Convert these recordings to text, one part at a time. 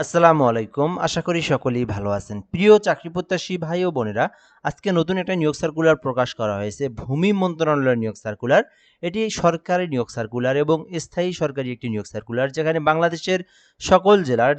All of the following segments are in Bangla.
আসসালামু আলাইকুম। আশা করি সকলেই ভালো আছেন। প্রিয় চাকরি প্রত্যাশী ভাই ও বোনেরা, আজকে নতুন একটা নিয়োগ সার্কুলার প্রকাশ করা হয়েছে। ভূমি মন্ত্রণালয়ের নিয়োগ সার্কুলার। এটি সরকারি নিয়োগ সার্কুলার এবং স্থায়ী সরকারি একটি নিয়োগ সার্কুলার, যেখানে বাংলাদেশের সকল জেলার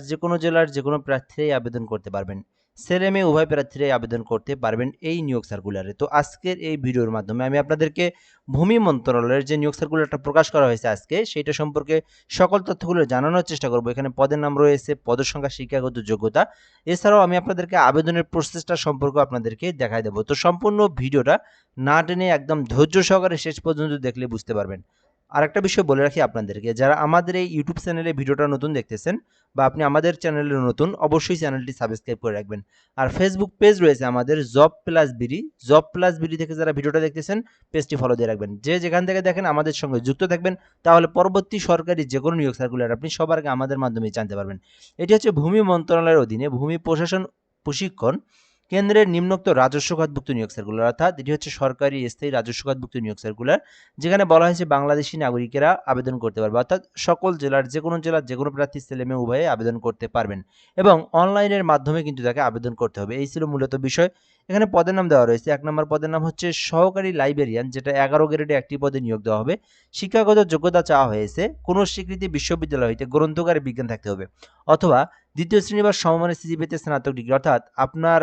যেকোনো প্রার্থীরাই আবেদন করতে পারবেন। ছেলে-মেয়ে উভয় প্রার্থীরাই আবেদন করতে পারবেন এই নিয়োগ সার্কুলারে। তো আজকের এই ভিডিওর মাধ্যমে আমি আপনাদেরকে ভূমি মন্ত্রণালয়ের যে নিয়োগ সার্কুলারটা প্রকাশ করা হয়েছে আজকে, সেইটা সম্পর্কে সকল তথ্যগুলো জানানোর চেষ্টা করব। এখানে পদের নাম রয়েছে, পদের সংখ্যা, শিক্ষাগত যোগ্যতা। এছাড়াও আমি আপনাদেরকে আবেদনের প্রসেসটা সম্পর্কে আপনাদেরকে দেখায় দেব। তো সম্পূর্ণ ভিডিওটা না টেনে একদম ধৈর্য সহকারে শেষ পর্যন্ত দেখলে বুঝতে পারবেন। আরেকটা বিষয় বলে রাখি আপনাদেরকে, যারা আমাদের এই ইউটিউব চ্যানেলে ভিডিওটা নতুন দেখতেছেন বা আপনি আমাদের চ্যানেলে নতুন, অবশ্যই চ্যানেলটি সাবস্ক্রাইব করে রাখবেন। আর ফেসবুক পেজ রয়েছে আমাদের জব প্লাস বিডি থেকে যারা ভিডিওটা দেখতেছেন, পেজটি ফলো দিয়ে রাখবেন। যে যেখান থেকে দেখেন আমাদের সঙ্গে যুক্ত থাকবেন, তাহলে পরবর্তী সরকারি যে কোনো নিয়োগ সার্কুলার আপনি সবার আগে আমাদের মাধ্যমেই জানতে পারবেন। এটি হচ্ছে ভূমি মন্ত্রণালয়ের অধীনে ভূমি প্রশাসন প্রশিক্ষণ কেন্দ্রের নিম্নোক্ত রাজস্ব খাতভুক্ত নিয়োগ সার্কুলার, অর্থাৎ এটি হচ্ছে সরকারি স্থায়ী রাজস্ব খাতভুক্ত নিয়োগ সার্কুলার, যেখানে বলা হয়েছে বাংলাদেশি নাগরিকেরা আবেদন করতে পারবে, অর্থাৎ সকল জেলার যে কোনো প্রার্থী ছেলেমেয়ে উভয়ে আবেদন করতে পারবেন এবং অনলাইনের মাধ্যমে কিন্তু তাকে আবেদন করতে হবে। এই ছিল মূলত বিষয়। এখানে পদের নাম দেওয়া রয়েছে। ১ নম্বর পদের নাম হচ্ছে সহকারী লাইব্রেরিয়ান, যেটা ১১ গ্রেডে একটি পদে নিয়োগ দেওয়া হবে। শিক্ষাগত যোগ্যতা চাওয়া হয়েছে কোনো স্বীকৃতি বিশ্ববিদ্যালয় হইতে গ্রন্থকারে বিজ্ঞান থাকতে হবে, অথবা দ্বিতীয় শ্রেণী বা সমমানের সিজিপিএতে স্নাতক ডিগ্রি, অর্থাৎ আপনার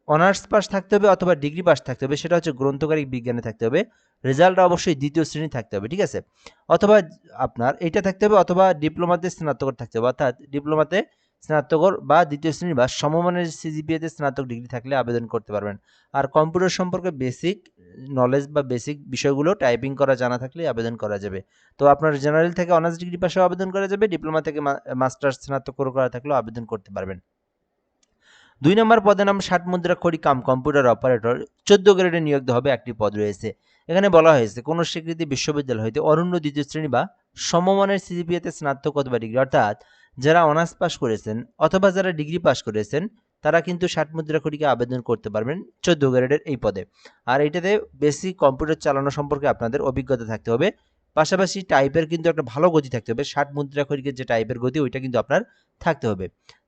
অনার্স পাস থাকতে হবে অথবা ডিগ্রি পাস থাকতে হবে, সেটা হচ্ছে গ্রন্থকারিক বিজ্ঞানে থাকতে হবে। রেজাল্ট অবশ্যই দ্বিতীয় শ্রেণী থাকতে হবে, ঠিক আছে? অথবা আপনার এটা থাকতে হবে, অথবা ডিপ্লোমাতে স্নাতকর থাকতে হবে, অর্থাৎ ডিপ্লোমাতে স্নাতকর বা দ্বিতীয় শ্রেণী বা সমমানের সিজিপিএতে স্নাতক ডিগ্রি থাকলে আবেদন করতে পারবেন। আর কম্পিউটার সম্পর্কে বেসিক নলেজ বা বেসিক বিষয়গুলো টাইপিং করা জানা থাকলে আবেদন করা যাবে। তো আপনার জেনারেল থেকে অনার্স ডিগ্রি পাশেও আবেদন করা যাবে, ডিপ্লোমা থেকে মাস্টার্স স্নাতকোত্তর করা থাকলেও আবেদন করতে পারবেন। ২ নম্বর পদের নাম ৬০ মুদ্রাক্ষরিক কাম কম্পিউটার অপারেটর, ১৪ গ্রেডে নিয়োগ দেওয়া হবে, একটি পদ রয়েছে। এখানে বলা হয়েছে কোন স্বীকৃতি বিশ্ববিদ্যালয় হইতে অনন্য দ্বিতীয় শ্রেণী বা সমমানের সিজিপিএতে স্নাতক অথবা ডিগ্রি, অর্থাৎ যারা অনার্স পাস করেছেন অথবা যারা ডিগ্রি পাস করেছেন, তারা কিন্তু ৬০ মুদ্রাক্ষরিকে আবেদন করতে পারবেন ১৪ গ্রেডের এই পদে। আর এটাতে বেসিক কম্পিউটার চালানো সম্পর্কে আপনাদের অভিজ্ঞতা থাকতে হবে। পাশাপাশি টাইপের কিন্তু একটা ভালো গতি থাকতে হবে। ৬০ মুদ্রাক্ষরিকের যে টাইপের গতি, ওইটা কিন্তু আপনার থাকতে হবে।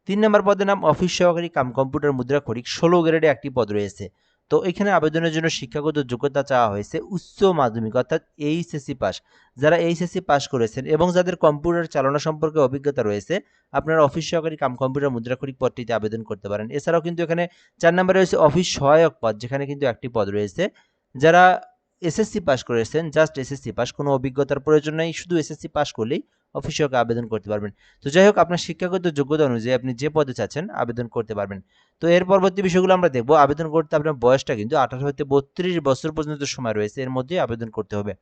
৩ নম্বর পদের নাম অফিস সহকারী কাম কম্পিউটার মুদ্রাক্ষরিক, ১৬ গ্রেডে একটি পদ রয়েছে। তো এখানে আবেদনের জন্য শিক্ষাগত যোগ্যতা চাওয়া হয়েছে উচ্চ মাধ্যমিক, অর্থাৎ এইচএসসি পাস। যারা এইচএসসি পাস করেছেন এবং যাদের কম্পিউটার চালানো সম্পর্কে অভিজ্ঞতা রয়েছে, আপনারা অফিস সহকারী কাম কম্পিউটার মুদ্রাক্ষরিক পদটিতে আবেদন করতে পারেন। এছাড়াও কিন্তু এখানে ৪ নম্বরে রয়েছে অফিস সহায়ক পদ, যেখানে কিন্তু একটি পদ রয়েছে। যারা এসএসসি পাস করেছেন, জাস্ট এসএসসি পাস, কোনো অভিজ্ঞতার প্রয়োজন নেই, শুধু এসএসসি পাস করলেই অফিস সহায়ক আবেদন করতে পারবেন। তো যাই হোক, আপনার শিক্ষাগত যোগ্যতা অনুযায়ী আপনি যে পদে চাচ্ছেন আবেদন করতে পারবেন। তো এর পরবর্তী বিষয়গুলো আমরা দেখব। আবেদন করতে আপনার বয়সটা কিন্তু ১৮ হতে ৩২ বছর পর্যন্ত সময় রয়েছে, এর মধ্যেই আবেদন করতে হবে।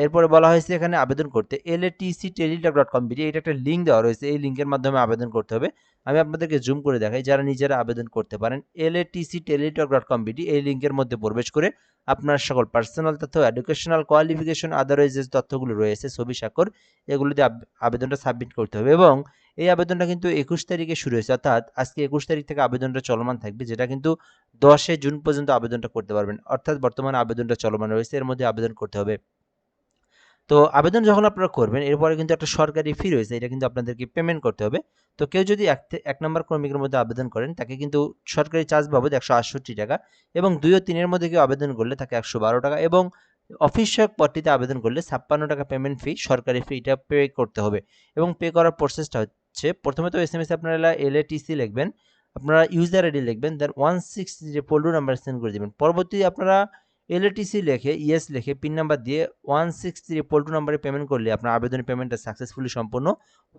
এরপরে বলা হয়েছে এখানে আবেদন করতে latcteletalk.com বিডি, এটা একটা লিঙ্ক দেওয়া রয়েছে, এই লিঙ্কের মাধ্যমে আবেদন করতে হবে। আমি আপনাদেরকে জুম করে দেখাই, যারা নিজেরা আবেদন করতে পারেন। latcteletalk.com বিডি, এই লিঙ্কের মধ্যে প্রবেশ করে আপনার সকল পার্সোনাল তথ্য, এডুকেশনাল কোয়ালিফিকেশন, আদারওয়াইজ যে তথ্যগুলো রয়েছে, ছবি, স্বাক্ষর, এগুলো দিয়ে আবেদনটা সাবমিট করতে হবে। এবং এই আবেদনটা কিন্তু ২১ তারিখে শুরু হয়েছে, অর্থাৎ আজকে ২১ তারিখ থেকে আবেদনটা চলমান থাকবে, যেটা কিন্তু ১০ জুন পর্যন্ত আবেদনটা করতে পারবেন। অর্থাৎ বর্তমানে আবেদনটা চলমান রয়েছে, এর মধ্যে আবেদন করতে হবে। তো আবেদন যখন আপনারা করবেন, এরপরে কিন্তু একটা সরকারি ফি রয়েছে, এটা কিন্তু আপনাদেরকে পেমেন্ট করতে হবে। তো কেউ যদি ১ নম্বর ক্রমিকের মধ্যে আবেদন করেন, তাকে কিন্তু সরকারি চার্জ বাবদ ১৬৮ টাকা, এবং ২ ও ৩ এর মধ্যে কেউ আবেদন করলে তাকে ১১২ টাকা, এবং অফিস সহায়ক পদটিতে আবেদন করলে ৫৬ টাকা পেমেন্ট ফি, সরকারি ফি, এটা পে করতে হবে। এবং পে করার প্রসেসটা হচ্ছে, প্রথমে তো এসএমএস আপনারা LATC লিখবেন, আপনারা ইউজার আইডি লিখবেন, দেন 160 যে পোল্ড নাম্বার সেন্ড করে দিবেন। পরবর্তী আপনারা LATC লিখে ইয়েস লিখে পিন নাম্বার দিয়ে 163 পোল 2 নাম্বারে পেমেন্ট করলে আপনার আবেদনের পেমেন্টটা সাকসেসফুলি সম্পন্ন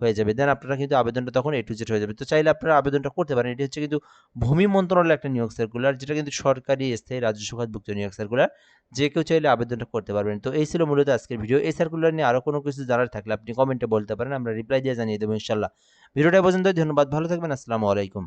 হয়ে যাবে। দেন আপনারা কিন্তু আবেদনটা তখন A to Z হয়ে যাবে। তো চাইলে আপনারা আবেদনটা করতে পারেন। এটি হচ্ছে কিন্তু ভূমি মন্ত্রণালয়ের একটা নিয়োগ সার্কুলার, যেটা কিন্তু সরকারি স্থায়ী রাজস্ব খাতভুক্ত নিয়োগ সার্কুলার। যে কেউ চাইলে আবেদনটা করতে পারবেন। তো এই ছিল মূলত আজকের ভিডিও। এই সার্কুলার নিয়ে আরো কোনো কিছু জানার থাকলে আপনি কমেন্টে বলতে পারেন, আমরা রিপ্লাই দিয়ে জানিয়ে দেবো ইনশাআল্লাহ। ভিডিওটা পর্যন্তই, ধন্যবাদ, ভালো থাকবেন, আসসালামু আলাইকুম।